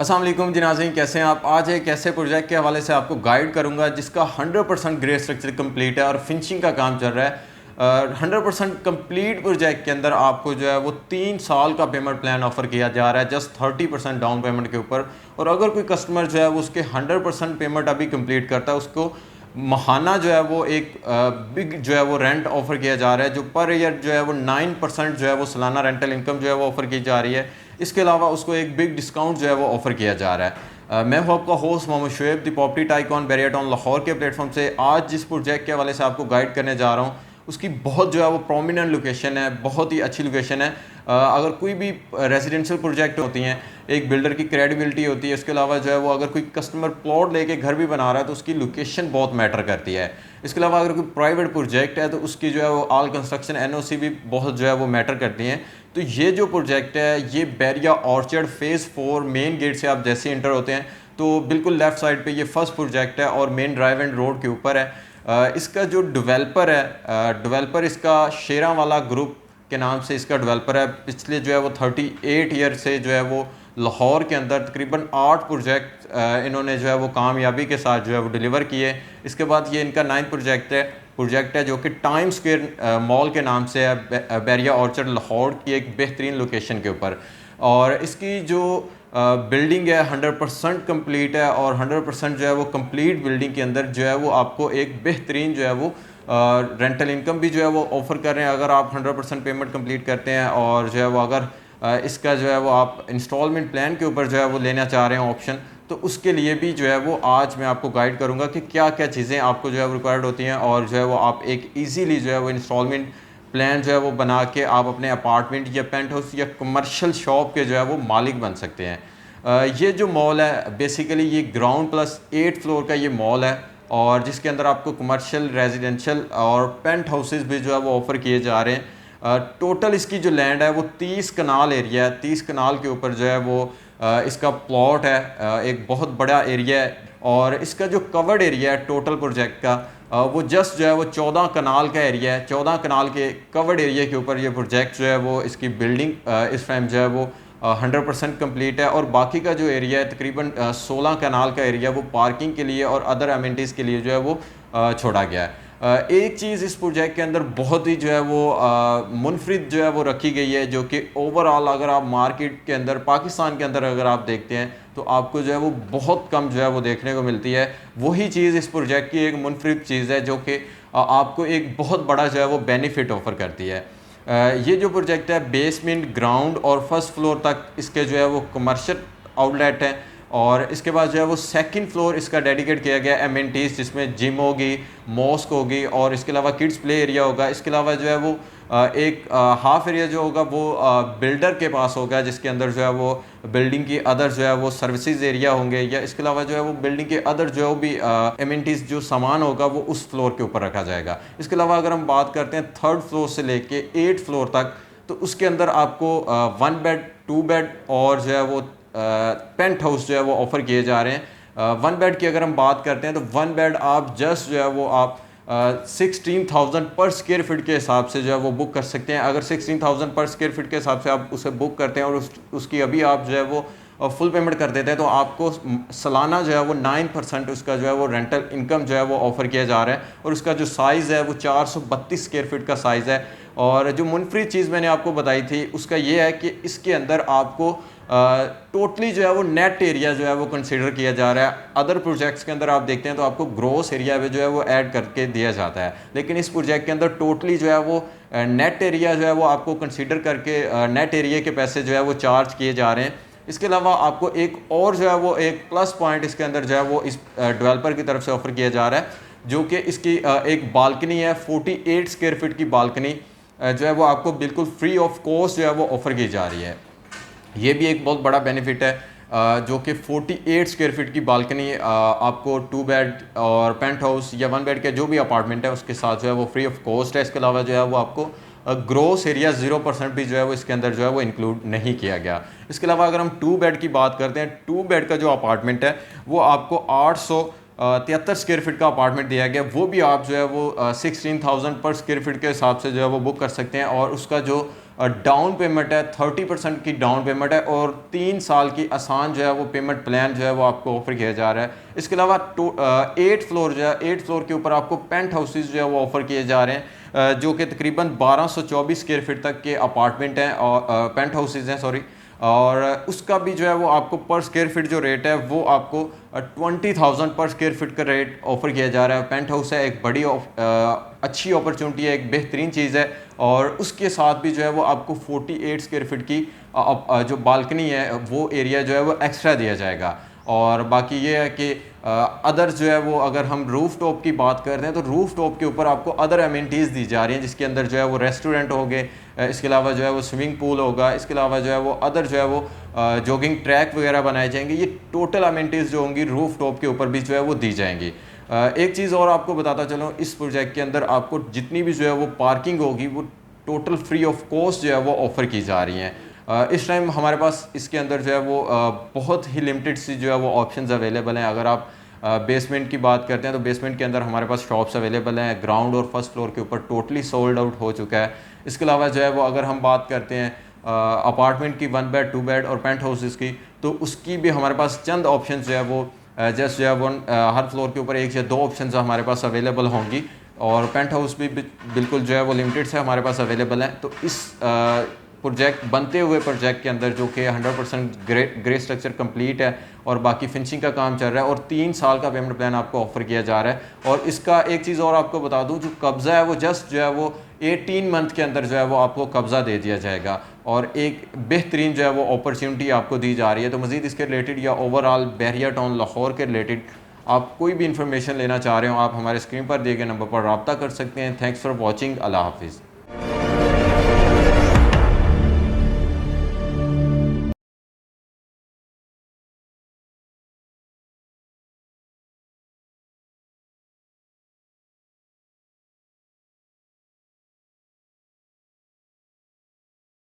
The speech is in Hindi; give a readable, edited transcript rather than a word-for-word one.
अस्सलाम वालेकुम जी नाज़रीन, कैसे हैं आप। आज एक ऐसे प्रोजेक्ट के हवाले से आपको गाइड करूंगा जिसका 100% ग्रे स्ट्रक्चर कंप्लीट है और फिनिशिंग का काम चल रहा है। 100% कंप्लीट प्रोजेक्ट के अंदर आपको जो है वो 3 साल का पेमेंट प्लान ऑफर किया जा रहा है जस्ट 30% डाउन पेमेंट के ऊपर। और अगर कोई कस्टमर जो है वो उसके 100% पेमेंट अभी कंप्लीट करता है, उसको महाना जो है वो एक बिग जो है वो रेंट ऑफर किया जा रहा है, जो पर ईयर जो है वो 9% जो है वो सालाना रेंटल इनकम जो है वो ऑफर की जा रही है। इसके अलावा उसको एक बिग डिस्काउंट जो है वो ऑफर किया जा रहा है। मैं हूँ आपका host Mohammad Shoaib, the property tycoon Bahria town Lahore के प्लेटफॉर्म से। आज जिस प्रोजेक्ट के हवाले से आपको गाइड करने जा रहा हूँ उसकी बहुत जो है वो प्रोमिनेंट लोकेशन है, बहुत ही अच्छी लोकेशन है। अगर कोई भी रेजिडेंशियल प्रोजेक्ट होती हैं, एक बिल्डर की क्रेडिबिलिटी होती है। इसके अलावा जो है वो अगर कोई कस्टमर प्लॉट लेके घर भी बना रहा है तो उसकी लोकेशन बहुत मैटर करती है। इसके अलावा अगर कोई प्राइवेट प्रोजेक्ट है तो उसकी जो है वो ऑल कंस्ट्रक्शन एनओसी भी बहुत जो है वो मैटर करती हैं। तो ये जो प्रोजेक्ट है ये Bahria orchard phase 4 main gate से आप जैसे इंटर होते हैं तो बिल्कुल लेफ़्ट साइड पे ये फर्स्ट प्रोजेक्ट है और मेन ड्राइव एंड रोड के ऊपर है। इसका जो डेवलपर है, डेवलपर इसका शेरा वाला ग्रुप के नाम से इसका डेवलपर है। पिछले जो है वो 38 ईयर से जो है वो लाहौर के अंदर तकरीबन 8 प्रोजेक्ट इन्होंने जो है वो कामयाबी के साथ जो है वो डिलीवर किए। इसके बाद ये इनका 9th प्रोजेक्ट है जो कि टाइम स्क्वायर मॉल के नाम से है, बैरिया ऑर्चर्ड लाहौर की एक बेहतरीन लोकेशन के ऊपर। और इसकी जो बिल्डिंग है 100% कंप्लीट है और 100% जो है वो कंप्लीट बिल्डिंग के अंदर जो है वो आपको एक बेहतरीन जो है वो रेंटल इनकम भी जो है वो ऑफ़र कर रहे हैं अगर आप 100% पेमेंट कंप्लीट करते हैं। और जो है वो अगर इसका जो है वो आप इंस्टॉलमेंट प्लान के ऊपर जो है वो लेना चाह रहे हैं ऑप्शन, तो उसके लिए भी जो है वो आज मैं आपको गाइड करूंगा कि क्या क्या चीज़ें आपको जो है वो रिक्वायर्ड होती हैं और जो है वो आप एक इजीली जो है वो इंस्टॉलमेंट प्लान जो है वो बना के आप अपने अपार्टमेंट या पेंट हाउस या कमर्शियल शॉप के जो है वो मालिक बन सकते हैं। ये जो मॉल है बेसिकली ये ग्राउंड प्लस 8 फ्लोर का ये मॉल है और जिसके अंदर आपको कमर्शियल, रेजिडेंशियल और पेंट हाउसेस भी जो है वो ऑफ़र किए जा रहे हैं। टोटल इसकी जो लैंड है वो 30 कनाल एरिया है। 30 कनाल के ऊपर जो है वो इसका प्लॉट है, एक बहुत बड़ा एरिया है। और इसका जो कवर्ड एरिया है टोटल प्रोजेक्ट का वो जस्ट जो है वो 14 कनाल का एरिया है। 14 कनाल के कवर्ड एरिया के ऊपर ये प्रोजेक्ट जो है वो इसकी बिल्डिंग इस टाइम जो है वो 100% कंप्लीट है। और बाकी का जो एरिया है तकरीबन 16 कनाल का एरिया वो पार्किंग के लिए और अदर अमेनिटीज़ के लिए जो है वो छोड़ा गया है। एक चीज़ इस प्रोजेक्ट के अंदर बहुत ही जो है वो मुनफरिद जो है वो रखी गई है, जो कि ओवरऑल अगर आप मार्केट के अंदर पाकिस्तान के अंदर अगर आप देखते हैं तो आपको जो है वो बहुत कम जो है वो देखने को मिलती है। वही चीज़ इस प्रोजेक्ट की एक मुनफरिद चीज़ है जो कि आपको एक बहुत बड़ा जो है वो बेनिफिट ऑफ़र करती है। ये जो प्रोजेक्ट है बेसमेंट, ग्राउंड और फर्स्ट फ्लोर तक इसके जो है वो कमर्शियल आउटलेट हैं। और इसके बाद जो है वो सेकंड फ्लोर इसका डेडिकेट किया गया एमिनिटीज़, जिसमें जिम होगी, मॉस्क होगी और इसके अलावा किड्स प्ले एरिया होगा। इसके अलावा जो है वो एक हाफ एरिया जो होगा वो बिल्डर के पास होगा, जिसके अंदर जो है वो बिल्डिंग की अदर जो है वो सर्विसेज एरिया होंगे, या इसके अलावा जो है वो बिल्डिंग के अदर जो भी एमिनिटीज़ जो सामान होगा वो उस फ्लोर के ऊपर रखा जाएगा। इसके अलावा अगर हम बात करते हैं 3rd फ्लोर से लेके 8th फ्लोर तक, तो उसके अंदर आपको 1 बेड, 2 बेड और जो है वो पेंट हाउस जो है वो ऑफ़र किए जा रहे हैं। 1 बेड की अगर हम बात करते हैं तो 1 बेड आप जस्ट जो है वो आप 16,000 पर स्क्वायर फीट के हिसाब से जो है वो बुक कर सकते हैं। अगर 16,000 पर स्क्वायर फीट के हिसाब से आप उसे बुक करते हैं और उसकी अभी आप जो है वो फुल पेमेंट कर देते हैं तो आपको सालाना जो है वो 9% उसका जो है वो रेंटल इनकम जो है वो ऑफ़र किया जा रहा है। और उसका जो साइज़ है वो 432 स्क्वायर फीट का साइज़ है। और जो मुनफरिद चीज़ मैंने आपको बताई थी उसका ये है कि इसके अंदर आपको टोटली जो है वो नेट एरिया जो है वो कंसिडर किया जा रहा है। अदर प्रोजेक्ट्स के अंदर आप देखते हैं तो आपको ग्रॉस एरिया में जो है वो ऐड करके दिया जाता है, लेकिन इस प्रोजेक्ट के अंदर टोटली जो है वो नेट एरिया जो है वो आपको कंसिडर करके नेट एरिया के पैसे जो है वो चार्ज किए जा रहे हैं। इसके अलावा आपको एक और जो है वो एक प्लस पॉइंट इसके अंदर जो है वो इस डेवलपर की तरफ से ऑफ़र किया जा रहा है, जो कि इसकी एक बालकनी है 48 स्क्वायर फीट की बालकनी जो है वो आपको बिल्कुल फ्री ऑफ कॉस्ट जो है वो ऑफ़र की जा रही है। ये भी एक बहुत बड़ा बेनिफिट है जो कि 48 स्क्वायर फीट की बालकनी आपको 2 बेड और पेंट हाउस या 1 बेड के जो भी अपार्टमेंट है उसके साथ जो है वो फ्री ऑफ कॉस्ट है। इसके अलावा जो है वो आपको ग्रोस एरिया 0% भी जो है वो इसके अंदर जो है वो इंक्लूड नहीं किया गया। इसके अलावा अगर हम 2 बेड की बात करते हैं, 2 बेड का जो अपार्टमेंट है वो आपको 873 स्क्वायर फीट का अपार्टमेंट दिया गया। वो भी आप जो है वो 16,000 पर स्क्वायर फीट के हिसाब से जो है वो बुक कर सकते हैं। और उसका जो डाउन पेमेंट है 30% की डाउन पेमेंट है और 3 साल की आसान जो है वो पेमेंट प्लान जो है वो आपको ऑफर किया जा रहा है। इसके अलावा 8 फ्लोर जो है 8 फ्लोर के ऊपर आपको पेंट हाउसेज जो है वो ऑफर किए जा रहे हैं, जो कि तकरीबन 1224 स्क्वायर फीट तक के अपार्टमेंट हैं और पेंट हाउसेज हैं सॉरी, और उसका भी जो है वो आपको पर स्क्वायर फीट जो रेट है वो आपको 20,000 पर स्क्वायर फीट का रेट ऑफर किया जा रहा है। पेंट हाउस है, एक बड़ी अच्छी अपॉर्चुनिटी है, एक बेहतरीन चीज़ है। और उसके साथ भी जो है वो आपको 48 स्क्वायर फीट की जो बालकनी है वो एरिया जो है वो एक्स्ट्रा दिया जाएगा। और बाकी ये है कि अदर जो है वो अगर हम रूफ टॉप की बात करते हैं तो रूफ टॉप के ऊपर आपको अदर अमेनिटीज़ दी जा रही हैं, जिसके अंदर जो है वो रेस्टोरेंट हो गए, इसके अलावा जो है वो स्विमिंग पूल होगा, इसके अलावा जो है वो अदर जो है वो जॉगिंग ट्रैक वगैरह बनाए जाएंगे। ये टोटल अमेनिटीज़ जो होंगी रूफ टॉप के ऊपर भी जो है वो दी जाएंगी। एक चीज़ और आपको बताता चलूँ, इस प्रोजेक्ट के अंदर आपको जितनी भी जो है वो पार्किंग होगी वो टोटल फ्री ऑफ कॉस्ट जो है वो ऑफ़र की जा रही हैं। इस टाइम हमारे पास इसके अंदर जो है वो बहुत ही लिमिटेड सी जो है वो ऑप्शंस अवेलेबल हैं। अगर आप बेसमेंट की बात करते हैं तो बेसमेंट के अंदर हमारे पास शॉप्स अवेलेबल हैं, ग्राउंड और फर्स्ट फ्लोर के ऊपर टोटली सोल्ड आउट हो चुका है। इसके अलावा जो है वो अगर हम बात करते हैं अपार्टमेंट की 1 बेड 2 बेड और पेंट हाउसेस की, तो उसकी भी हमारे पास चंद ऑप्शन जो है वो जस्ट जो है वो हर फ्लोर के ऊपर 1 या 2 ऑप्शन हमारे पास अवेलेबल होंगी। और पेंट हाउस भी बिल्कुल जो है वो लिमिटेड से हमारे पास अवेलेबल हैं। तो इस प्रोजेक्ट बनते हुए प्रोजेक्ट के अंदर जो कि 100% ग्रे स्ट्रक्चर कंप्लीट है और बाकी फिनिशिंग का काम चल रहा है और 3 साल का पेमेंट प्लान आपको ऑफर किया जा रहा है। और इसका एक चीज़ और आपको बता दूं, जो कब्ज़ा है वो जस्ट जो है वो 18 मंथ के अंदर जो है वो आपको कब्ज़ा दे दिया जाएगा और एक बेहतरीन जो है वो अपॉर्चुनिटी आपको दी जा रही है। तो मज़ीद इसके रिलेटेड या ओवरऑल बहरिया टाउन लाहौर के रिलेटेड आप कोई भी इन्फॉर्मेशन लेना चाह रहे हो, आप हमारे स्क्रीन पर दिए गए नंबर पर रब्ता कर सकते हैं। Thanks for watching. अल्लाह हाफिज़।